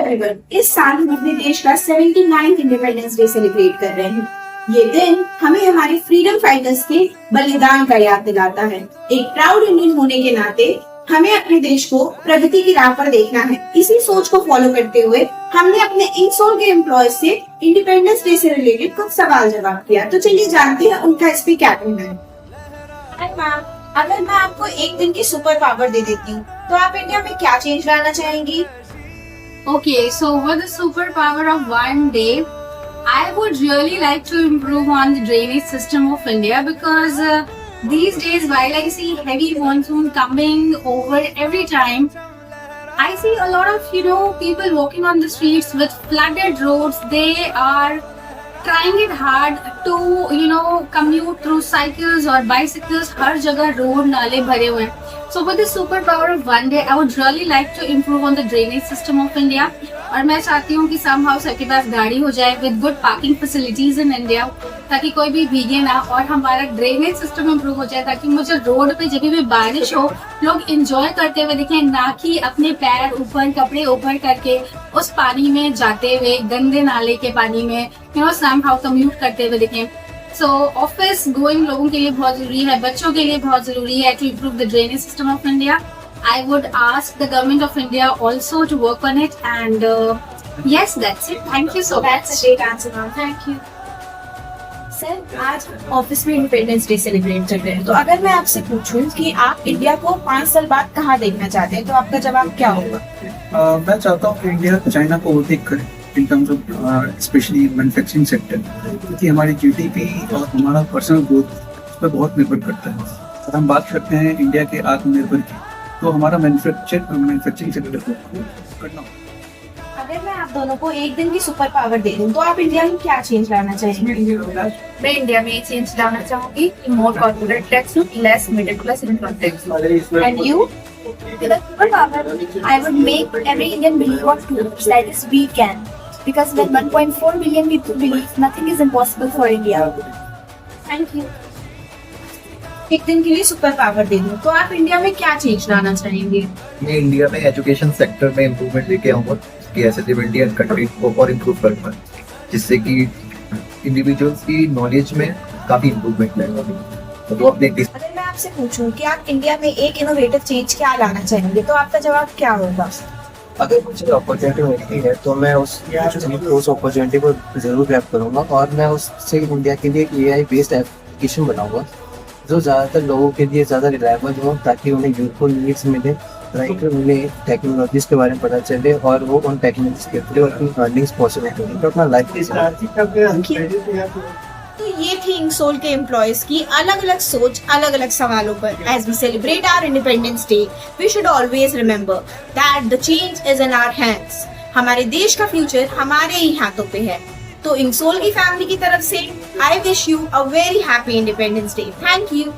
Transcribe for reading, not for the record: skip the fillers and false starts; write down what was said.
Everyone, इस साल हम अपने देश का 79th इंडिपेंडेंस डे सेलिब्रेट कर रहे हैं। ये दिन हमें हमारे फ्रीडम फाइटर्स के बलिदान का याद दिलाता है। एक प्राउड इंडियन होने के नाते हमें अपने देश को प्रगति की राह पर देखना है। इसी सोच को फॉलो करते हुए हमने अपने इंसोल के एम्प्लॉयज से इंडिपेंडेंस डे से रिलेटेड कुछ सवाल जवाब किया। तो चलिए जानते हैं उनका इस पे क्या कहना है। मैम, अगर मैं आपको एक दिन की सुपर पावर दे देती हूँ तो आप इंडिया में क्या चेंज लाना चाहेंगी? Okay, so with the superpower of one day, I would really like to improve on the drainage system of India because these days, while I see heavy monsoon coming over every time, I see a lot of people walking on the streets with flooded roads. They are trying it hard to commute through cycles or bicycles. हर जगह road नाले भरे हुए हैं. So with the superpower of one day, I would really like to improve on the drainage system of India. और मैं चाहती हूँ कि somehow सबके पास गाड़ी हो जाए with good parking facilities in India, ताकि कोई भी भीगे ना और हमारा ड्रेनेज सिस्टम इम्प्रूव हो जाए, ताकि मुझे रोड पे जब भी बारिश हो लोग एंजॉय करते हुए दिखें, ना कि अपने पैर ऊपर कपड़े ऊपर करके उस पानी में जाते हुए गंदे नाले के पानी में somehow कम्यूट करते हुए दिखें. सो ऑफिस गोइंग लोगों के लिए बहुत जरूरी है, बच्चों के लिए बहुत जरूरी है to improve the drainage system of India. I would ask the government of India also to work on it and yes, that's it. Thank you so much. That's a great answer, ma'am. Thank you. Sir, आज office में independence day celebrate कर रहे हैं, तो अगर मैं आपसे पूछूं कि आप इंडिया को 5 साल बाद कहाँ देखना चाहते हैं तो आपका जवाब क्या होगा? मैं चाहता हूँ कि इंडिया चाइना को ओवरटेक करे in terms of specially manufacturing sector, क्योंकि हमारी जीडीपी और हमारा पर्सनल ग्रोथ उस पर बहुत निर्भर करता है. अगर हम बात करते हैं इंडिया के आत्मनिर्भर की, तो हमारा मैन्युफैक्चरिंग सेक्टर को करना होगा. अगर मैं आप दोनों को एक दिन की सुपर पावर दे दूं तो आप इंडिया में क्या चेंज लाना चाहेंगे? मैं इंडिया में चेंज लाना चाहूंगी, more corporate tax, less middle class income tax. And you? With the superpower, I would make every Indian believe on two, that is we can. Because when 1.4 billion people believe, nothing is impossible for India. Thank you. एक दिन के लिए super power दे दूं तो आप India में क्या change लाना चाहेंगे? मैं इंडिया में एजुकेशन सेक्टर में इम्प्रूवमेंट लेके आऊँगा कि एसेसिबिलिटी एंड कंटेंट को और इम्प्रूव करूँगा, जिससे कि इंडिविजुअल्स की नॉलेज में काफ़ी इम्प्रूवमेंट लाएगा. तो अपने अगर मैं आपसे पूछूं कि आप इंडिया में एक इनोवेटिव चेंज क्या लाना चाहेंगे तो आपका जवाब क्या होगा? अगर मुझे अपॉर्चुनिटी मिलती है तो मैं उस अपॉर्चुनिटी को जरूर ग्रैब करूंगा और मैं उससे इंडिया के लिए AI बेस्ड एप्लीकेशन बनाऊंगा जो ज़्यादातर लोगों के लिए ज़्यादा रिलायबल हो, ताकि उन्हें यूजफुल नीड्स मिले, राइट, उन्हें टेक्नोलॉजीज के बारे में पता चले और वो उन टेक्नोलॉजीज के थ्रू अपनी अर्निंग्स पॉसिबल करें तो अपना लाइफ. तो ये थी इंसोल के एम्प्लॉयज की अलग अलग सोच अलग अलग सवालों पर. As we celebrate our Independence Day, we should always remember that the change is in our hands. हमारे देश का फ्यूचर हमारे ही हाथों पे है. तो इंसोल की फैमिली की तरफ से I wish you a very happy independence day. Thank you.